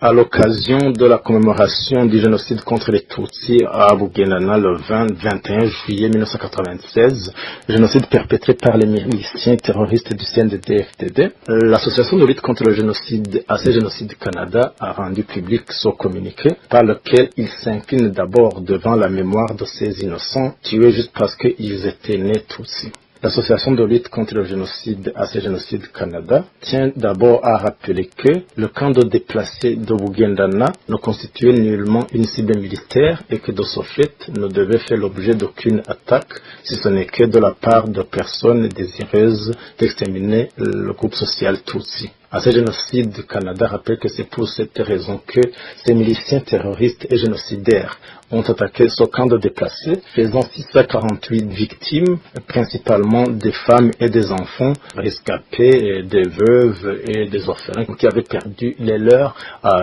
À l'occasion de la commémoration du génocide contre les Tutsis à Bugendana le 20-21 juillet 1996, génocide perpétré par les miliciens terroristes du CNDD-FDD, l'association de lutte contre le génocide AC Génocide Canada a rendu public son communiqué par lequel il s'incline d'abord devant la mémoire de ces innocents tués juste parce qu'ils étaient nés Tutsis. L'association de lutte contre le génocide AC Génocide Canada tient d'abord à rappeler que le camp de déplacés de Bugendana ne constituait nullement une cible militaire et que de ce fait ne devait faire l'objet d'aucune attaque, si ce n'est que de la part de personnes désireuses d'exterminer le groupe social Tutsi. AC Génocide Canada rappelle que c'est pour cette raison que ces miliciens terroristes et génocidaires ont attaqué ce camp de déplacés, faisant 648 victimes, principalement des femmes et des enfants rescapés, des veuves et des orphelins qui avaient perdu les leurs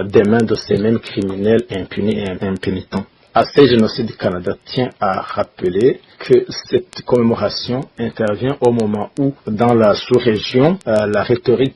des mains de ces mêmes criminels impunis et impénitents. AC Génocide Canada tient à rappeler que cette commémoration intervient au moment où, dans la sous-région, la rhétorique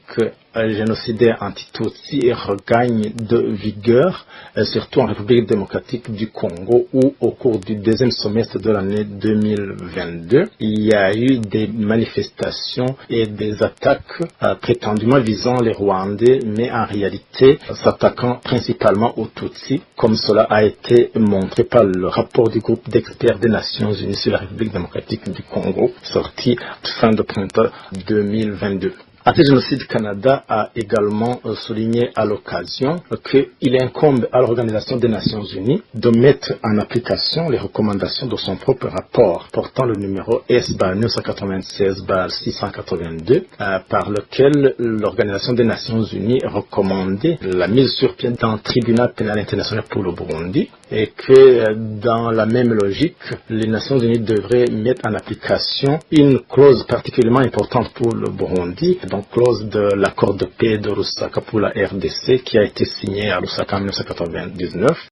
génocidaire anti-Tutsi regagne de vigueur, surtout en République démocratique du Congo, où au cours du deuxième semestre de l'année 2022, il y a eu des manifestations et des attaques prétendument visant les Rwandais, mais en réalité s'attaquant principalement aux Tutsis, comme cela a été montré par le rapport du groupe d'experts des Nations Unies sur la République démocratique du Congo, sorti fin de printemps 2022. AC Génocide Canada a également souligné à l'occasion qu'il incombe à l'Organisation des Nations Unies de mettre en application les recommandations de son propre rapport portant le numéro S-996-682 par lequel l'Organisation des Nations Unies recommandait la mise sur pied d'un tribunal pénal international pour le Burundi et que dans la même logique, les Nations Unies devraient mettre en application une clause particulièrement importante pour le Burundi, donc clause de l'accord de paix de Lusaka pour la RDC qui a été signé à Lusaka en 1999